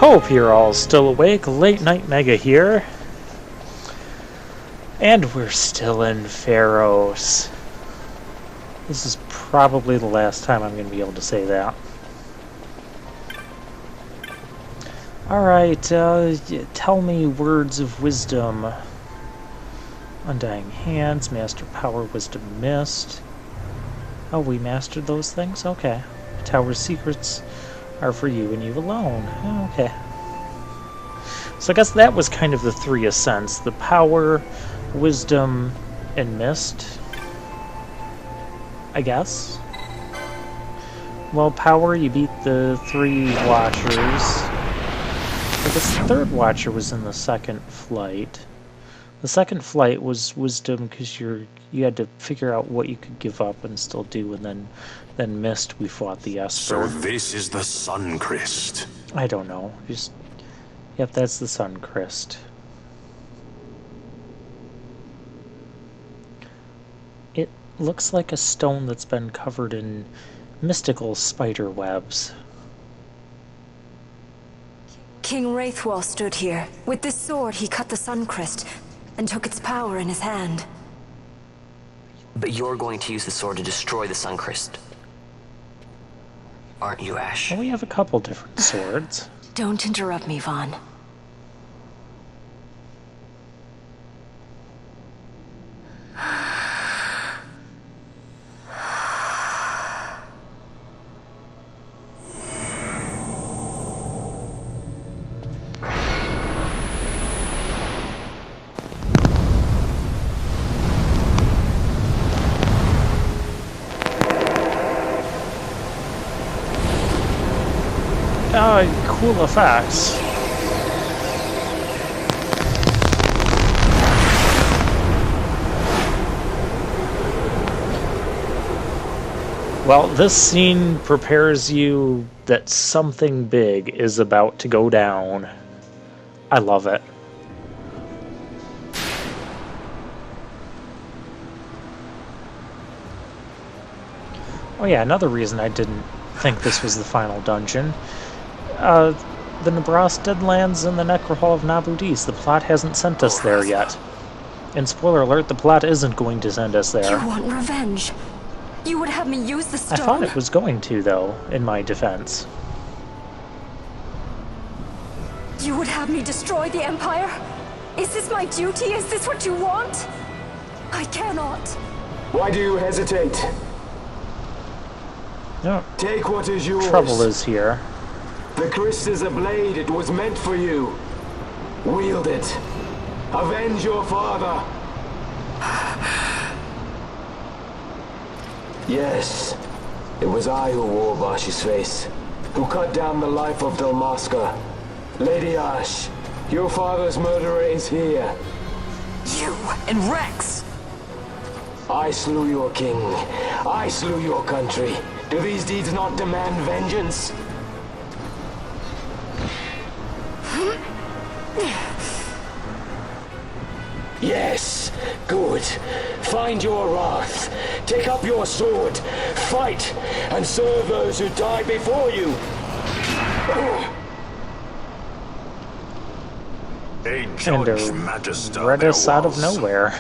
Hope you're all still awake. Late Night Mega here. And we're still in Pharos. This is probably the last time I'm going to be able to say that. Alright, tell me words of wisdom. Undying Hands, Master Power, Wisdom Mist. Oh, we mastered those things? Okay. Tower Secrets are for you and you alone. Okay. So I guess that was kind of the three ascents. The Power, Wisdom, and Mist. I guess. Well, Power, you beat the 3 Watchers. I guess the 3rd Watcher was in the 2nd flight. The 2nd flight was Wisdom because you had to figure out what you could give up and still do, and then Mist, we fought the Esper. So this is the Sun Crest. I don't know. Yep, that's the Sun Crest. It looks like a stone that's been covered in mystical spider webs. King Wraithwall stood here. With this sword, he cut the Sun Crest and took its power in his hand. But you're going to use the sword to destroy the Sun Crest, aren't you, Ash? Well, we have a couple different swords. Don't interrupt me, Vaughn. Cool effects. Well, this scene prepares you that something big is about to go down. I love it. Oh yeah, another reason I didn't think this was the final dungeon. The Nebraska lands in the Necrohall of Nabudis. The plot hasn't sent us there yet. And spoiler alert, the plot isn't going to send us there. You want revenge? You would have me use the stone? I thought it was going to, though, in my defense. You would have me destroy the Empire? Is this my duty? Is this what you want? I cannot. Why do you hesitate? No. Take what is yours. Trouble is here. The Crest is a blade. It was meant for you. Wield it. Avenge your father. Yes, it was I who wore Bashi's face, who cut down the life of Dalmasca. Lady Ash, your father's murderer is here. You and Rex! I slew your king. I slew your country. Do these deeds not demand vengeance? Yes, good. Find your wrath. Take up your sword. Fight, and serve those who died before you. A And judge a magister Redis there out of was. nowhere.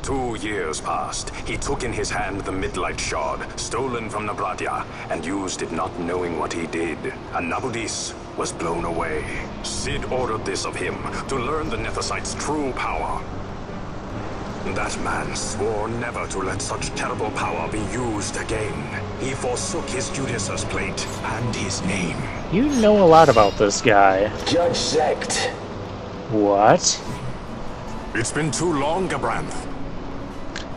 2 years passed. He took in his hand the Midlight Shard, stolen from Nabradya, and used it not knowing what he did. And Nabudis was blown away. Sid ordered this of him, to learn the Nethicite's true power. That man swore never to let such terrible power be used again. He forsook his Judas' plate and his name. You know a lot about this guy. Judge Sect. What? It's been too long, Gabranth.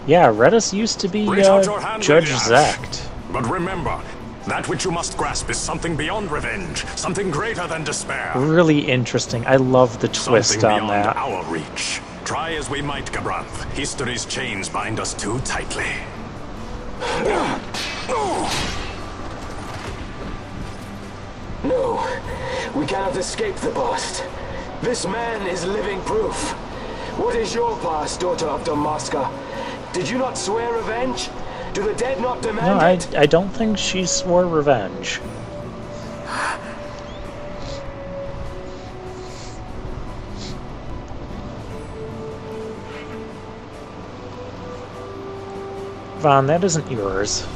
Yeah, Redis used to be Reach out your hand, Judge Lady Ash. Zect. But remember, that which you must grasp is something beyond revenge, something greater than despair. Really interesting. I love the twist Something on beyond that. our reach. Try as we might, Gabranth, history's chains bind us too tightly. No, we cannot escape the past. This man is living proof. What is your past, daughter of Dalmasca? Did you not swear revenge? Do the dead not demand No, it? I don't think she swore revenge. Vaughn, that isn't yours.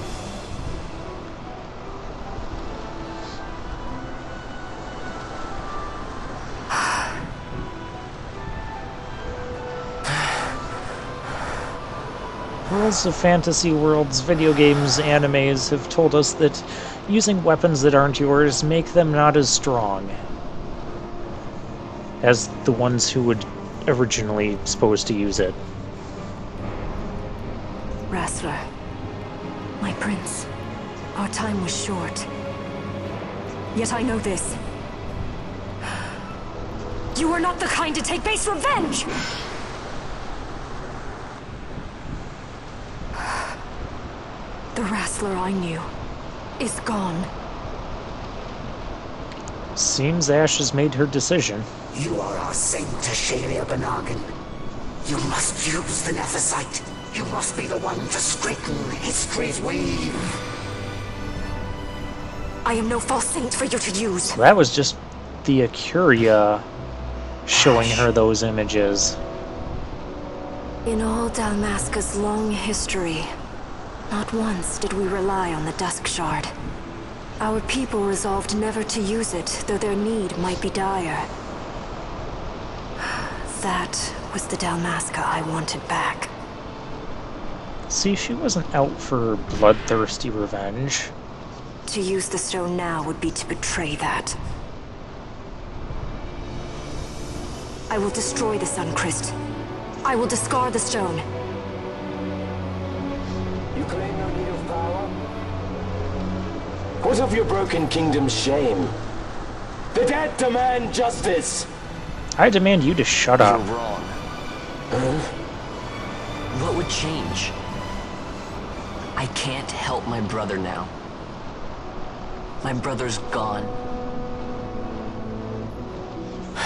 Rules of fantasy worlds, video games, animes have told us that using weapons that aren't yours make them not as strong as the ones who would originally supposed to use it. Wrestler, my prince, our time was short. Yet I know this. You are not the kind to take base revenge! The wrestler I knew is gone. Seems Ash has made her decision. You are our saint, Tashalia Banagin. You must use the Nephesite. You must be the one to straighten history's weave. I am no false saint for you to use. That was just the Acuria showing her those images. In all Dalmasca's long history, not once did we rely on the Dusk Shard. Our people resolved never to use it, though their need might be dire. That was the Dalmasca I wanted back. See, she wasn't out for bloodthirsty revenge. To use the stone now would be to betray that. I will destroy the Suncrest. I will discard the stone. You claim no need of power? What of your broken kingdom's shame? The dead demand justice! I demand you to shut up. You're wrong. What would change? I can't help my brother now. My brother's gone.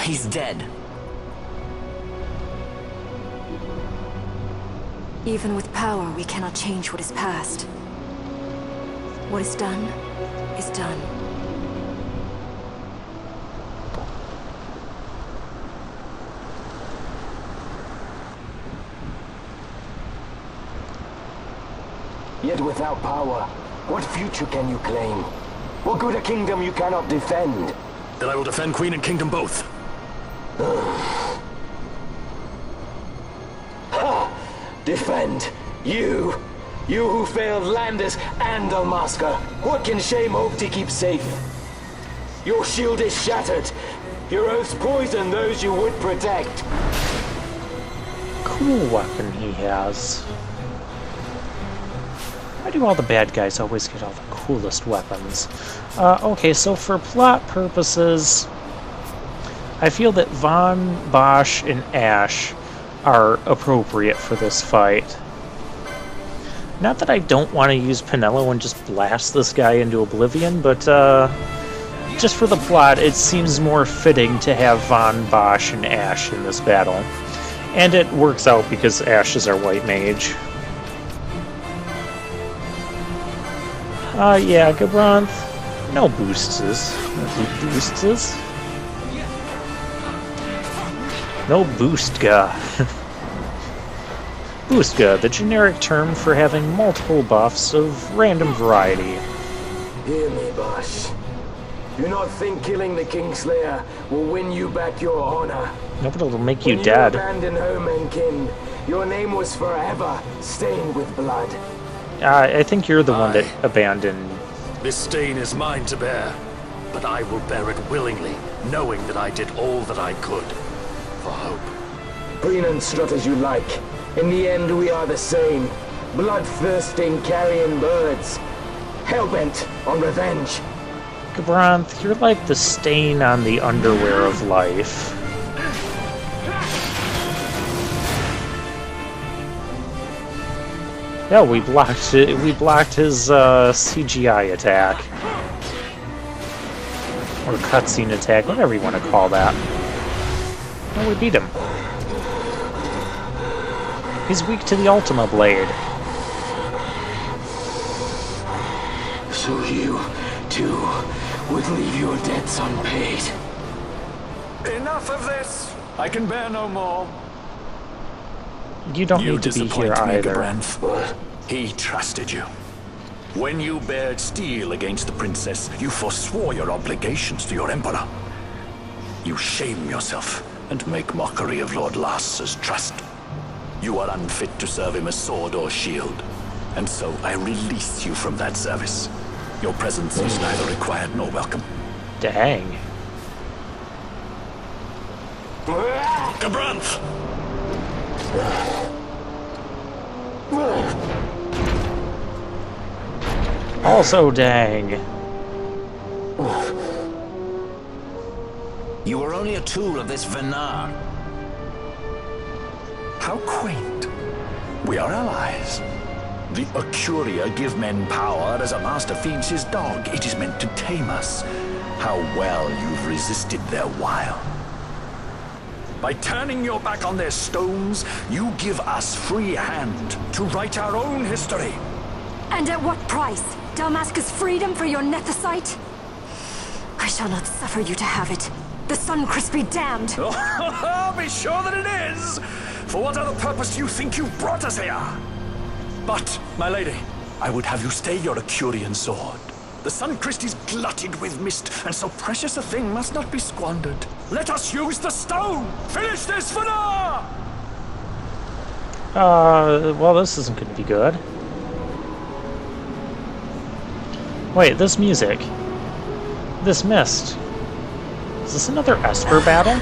He's dead. Even with power, we cannot change what is past. What is done, is done. Yet without power, what future can you claim? What good a kingdom you cannot defend? Then I will defend Queen and Kingdom both. Defend? You? You who failed Landis and Dalmasca. What can shame hope to keep safe? Your shield is shattered. Your oaths poison those you would protect. Cool weapon he has. Why do all the bad guys always get all the coolest weapons? Okay, so for plot purposes, I feel that Vaughn, Bosch, and Ash are appropriate for this fight. Not that I don't want to use Pinello and just blast this guy into oblivion, but just for the plot, it seems more fitting to have Vaughn, Bosch, and Ash in this battle. And it works out because Ash is our white mage. Yeah, Gabranth. No boostses. No boostses. No boostka. Boostka, the generic term for having multiple buffs of random variety. Hear me, Bosch. Do not think killing the Kingslayer will win you back your honor. No, but it'll make you When dead. you abandoned home and kin, your name was forever stained with blood. I think you're the one that abandoned. This stain is mine to bear, but I will bear it willingly, knowing that I did all that I could for hope. Preen and strut as you like. In the end, we are the same. Bloodthirsting carrion birds. Hellbent on revenge. Gabranth, you're like the stain on the underwear of life. Yeah, we blocked it. We blocked his CGI attack. Or cutscene attack, whatever you want to call that. No, we beat him. He's weak to the Ultima Blade. So you, too, would leave your debts unpaid. Enough of this! I can bear no more. You don't You need to be disappoint here me, either. Gabranth. What? He trusted you. When you bared steel against the princess, you forswore your obligations to your emperor. You shame yourself and make mockery of Lord Lars's trust. You are unfit to serve him as sword or shield, and so I release you from that service. Your presence is neither required nor welcome. Dang. Gabranth! Also dang. You were only a tool of this Venar. How quaint. We are allies. The Acuria give men power as a master feeds his dog. It is meant to tame us. How well you've resisted their wile. By turning your back on their stones, you give us free hand to write our own history. And at what price? Dalmasca's freedom for your Nethicite? I shall not suffer you to have it. The Sunchrist be damned! Oh, be sure that it is! For what other purpose do you think you brought us here? But, my lady, I would have you stay your Acurian sword. The Sunchrist is glutted with mist, and so precious a thing must not be squandered. Let us use the stone! Finish this for now! Well, this isn't going to be good. Wait, this music. This mist. Is this another Esper battle?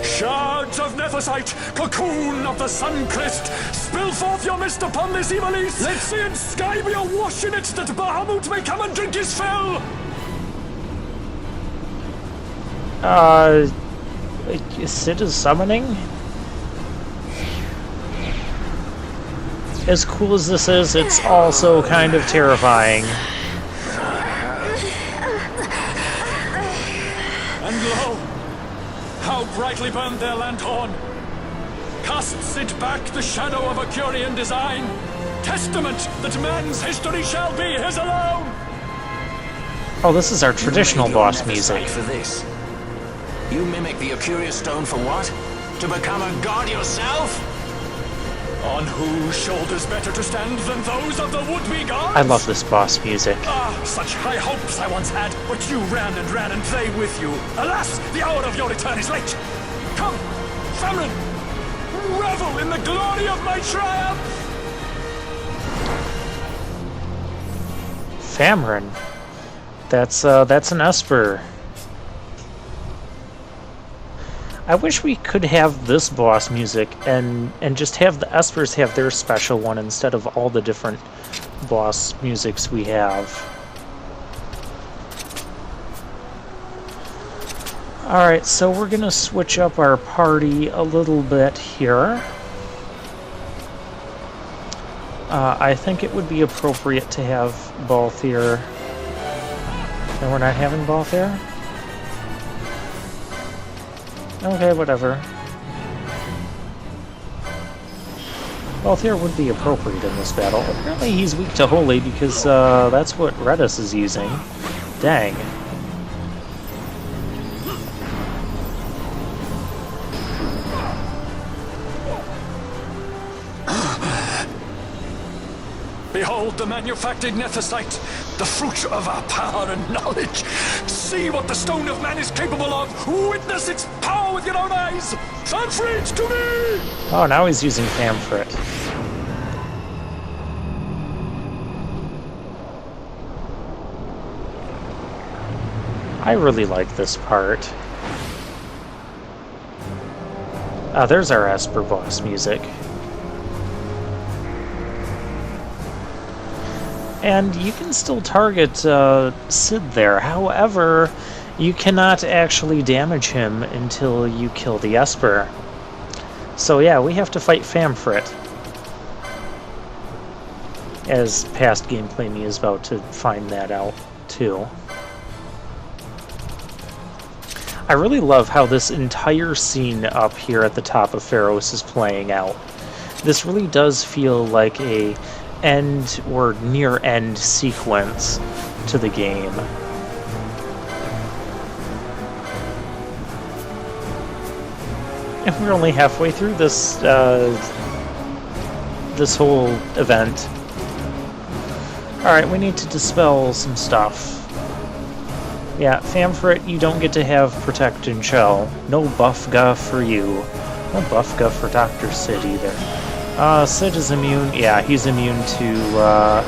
Shards of Nethicite, cocoon of the Sunchrist, spill forth your mist upon this evil east. Let sea and sky be awash in it, that Bahamut may come and drink his fill. Sid is summoning? As cool as this is, it's also kind of terrifying. And lo, how brightly burned their lanthorn! Casts it back the shadow of Acurian design, testament that man's history shall be his alone! Oh, this is our traditional boss music. For this. You mimic the Acuria stone for what? To become a god yourself? On whose shoulders better to stand than those of the would-be gods? I love this boss music. Ah, such high hopes I once had, but you ran and they with you. Alas, the hour of your return is late. Come, Famrin, revel in the glory of my triumph! Famrin. That's an Esper. I wish we could have this boss music and just have the Espers have their special one instead of all the different boss musics we have. Alright, so we're gonna switch up our party a little bit here. I think it would be appropriate to have Balthier. And we're not having Balthier? Okay, whatever. Balthier would be appropriate in this battle. Apparently he's weak to Holy because that's what Redis is using. Dang. Behold the manufactured Nethicite, the fruit of our power and knowledge. See what the stone of man is capable of. Witness its power with your own eyes. Fanfrit to me! Oh, now he's using Famfrit. I really like this part. There's our Esper boss music. And you can still target Sid there. However, you cannot actually damage him until you kill the Esper. So yeah, we have to fight Famfrit. As past gameplay me is about to find that out, too. I really love how this entire scene up here at the top of Pharos is playing out. This really does feel like a end or near end sequence to the game. And we're only halfway through this, this whole event. Alright, we need to dispel some stuff. Yeah, Famfrit, you don't get to have Protect and Shell. No Buffga for you. No Buffga for Dr. Sid either. Sid is immune. Yeah, he's immune to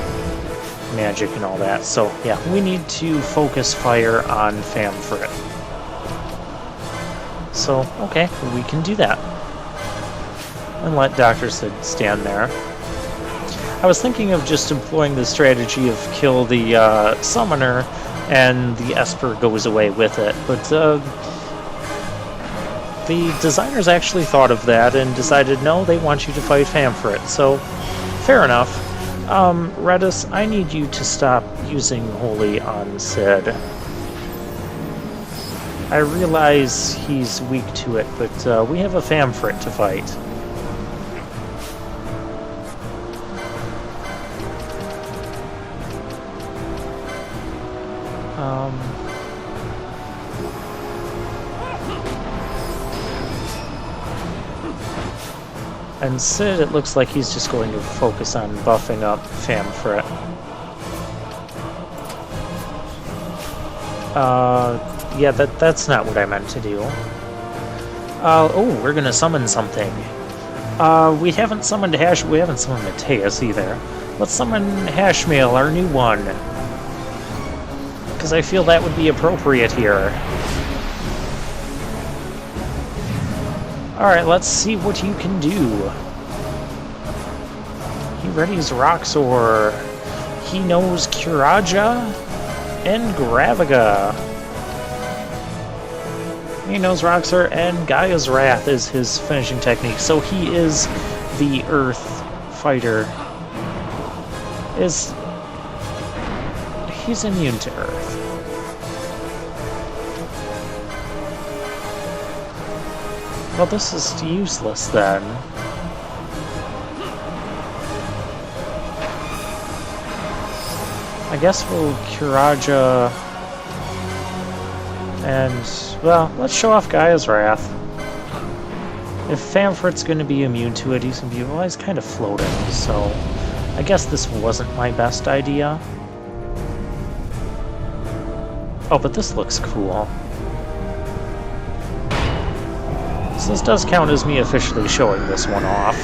magic and all that. So, yeah, we need to focus fire on Famfrit. So, okay, we can do that. And let Dr. Sid stand there. I was thinking of just employing the strategy of kill the summoner and the Esper goes away with it, but the designers actually thought of that and decided no, they want you to fight Famfrit, so fair enough. Redis, I need you to stop using Holy on Sid. I realize he's weak to it, but we have a Famfrit to fight. And Sid, it looks like he's just going to focus on buffing up Famfrit. Yeah, that's not what I meant to do. Oh, we're gonna summon something. We haven't summoned we haven't summoned Mateus either. Let's summon Hashmail, our new one. Because I feel that would be appropriate here. Alright, let's see what you can do. He readies Roxor. He knows Kuraja and Gravaga. He knows Roxor and Gaia's Wrath is his finishing technique. So he is the Earth fighter. He's immune to Earth. Well, this is useless then. I guess we'll Kuraja and, well, let's show off Gaia's Wrath. If Famfrit's going to be immune to it, he's going to be, well, he's kind of floating, so I guess this wasn't my best idea. Oh, but this looks cool. So this does count as me officially showing this one off.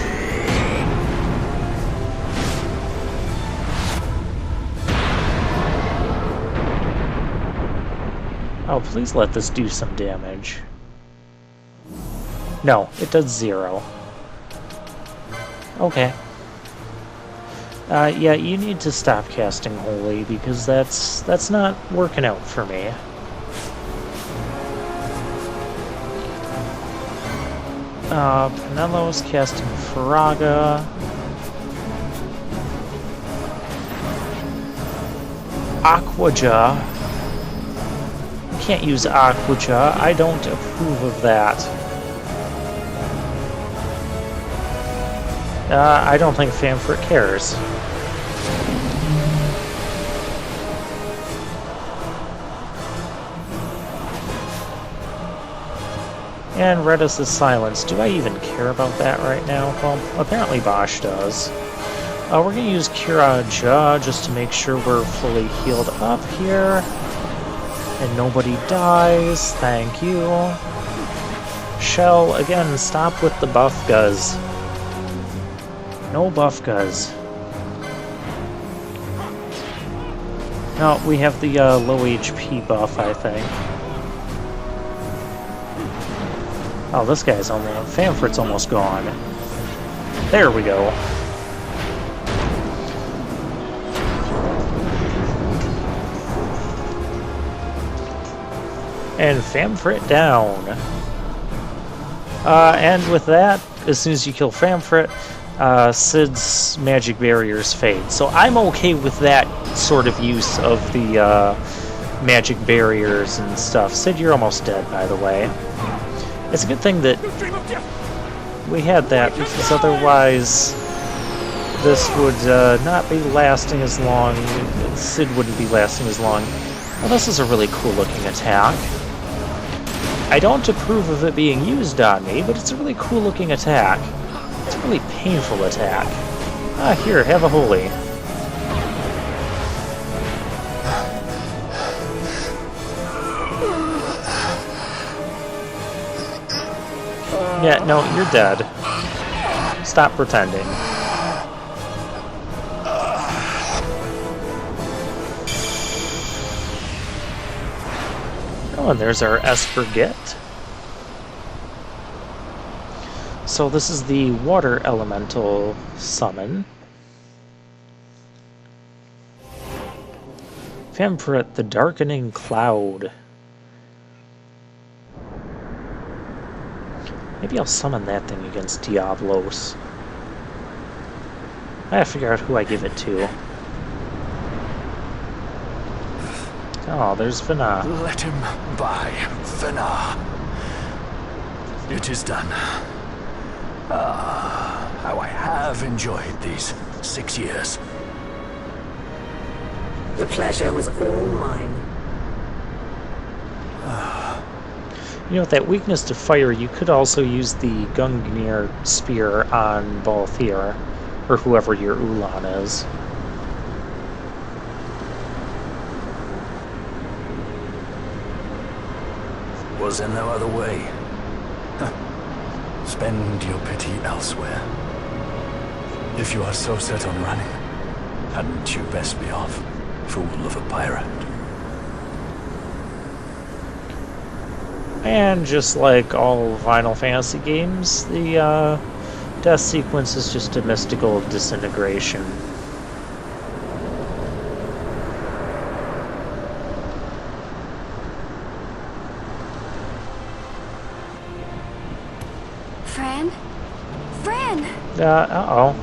Oh, please let this do some damage. No, it does 0. Okay. Yeah, you need to stop casting Holy, because that's not working out for me. Penello's casting Faraga. Aquaja. You can't use Aquaja. I don't approve of that. I don't think Famfrit cares. And Redis is silenced. Do I even care about that right now? Well, apparently Bosch does. We're going to use Kuraja just to make sure we're fully healed up here. And nobody dies. Thank you. Shell, again, stop with the Buffgas. No Buffgas. No, we have the low HP buff, I think. Oh, this guy's only... Famfrit's almost gone. There we go. And Famfrit down. And with that, as soon as you kill Famfrit, Sid's magic barriers fade. So I'm okay with that sort of use of the magic barriers and stuff. Sid, you're almost dead, by the way. It's a good thing that we had that, because otherwise this would not be lasting as long. Sid wouldn't be lasting as long. Well, this is a really cool looking attack. I don't approve of it being used on me, but it's a really cool looking attack. It's a really painful attack. Ah, here, have a holy. Yeah, no, you're dead. Stop pretending. Oh, and there's our Espergit. So this is the water elemental summon. Vampret, the darkening cloud. Maybe I'll summon that thing against Diablos. I gotta figure out who I give it to. Oh, there's Vana. Let him by, Vana. It is done. Ah, how I have enjoyed these 6 years. The pleasure was all mine. You know, with that weakness to fire, you could also use the Gungnir spear on Balthier, or whoever your Ulan is. Was there no other way? Huh. Spend your pity elsewhere. If you are so set on running, hadn't you best be off, fool of a pirate? And just like all Final Fantasy games, the death sequence is just a mystical disintegration. Fran? Fran! Uh-oh.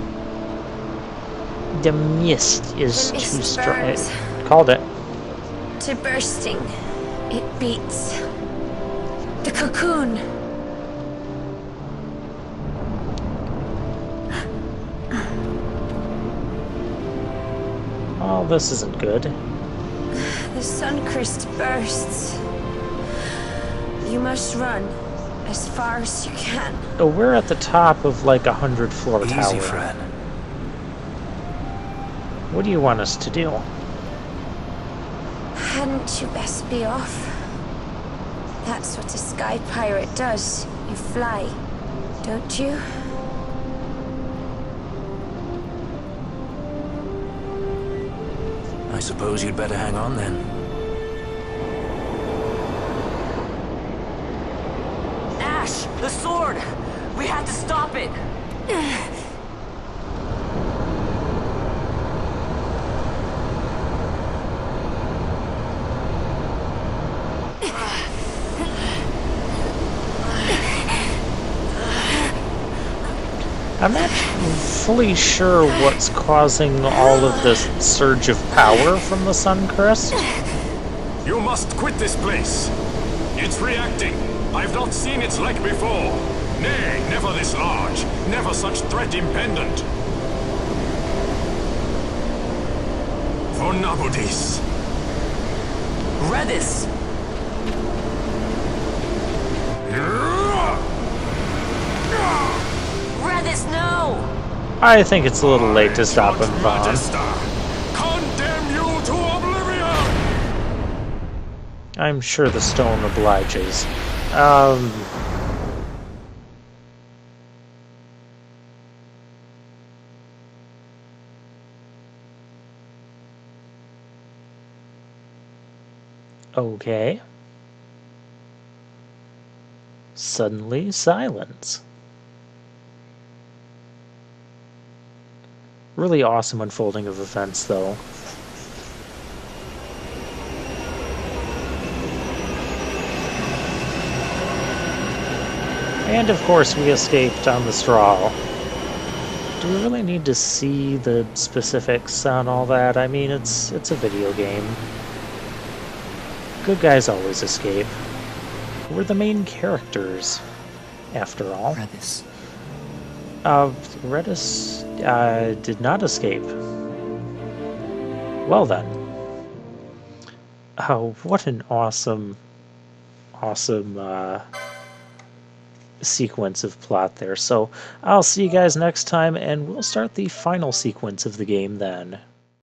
The mist is The mist too strong. burns. Called it. To bursting. It beats. The cocoon! Oh, this isn't good. The Suncrist bursts. You must run as far as you can. Oh, we're at the top of like 100-floor Easy, tower. Fran. What do you want us to do? Hadn't you best be off? That's what a sky pirate does. You fly, don't you? I suppose you'd better hang on then. Ash, the sword! We had to stop it! I'm not fully sure what's causing all of this surge of power from the Suncrist. You must quit this place. It's reacting. I've not seen its like before. Nay, never this large. Never such threat impendent. For Nabudis. Redis! Redis, no! I think it's a little late to stop him, Vaughn. Magister, condemn you to oblivion! I'm sure the stone obliges. Okay. Suddenly, silence. Really awesome unfolding of events, though. And of course, we escaped on the straw. Do we really need to see the specifics on all that? I mean, it's a video game. Good guys always escape. We're the main characters, after all. Redis. Redis did not escape. Well then. Oh, what an awesome awesome sequence of plot there. So I'll see you guys next time, and we'll start the final sequence of the game then.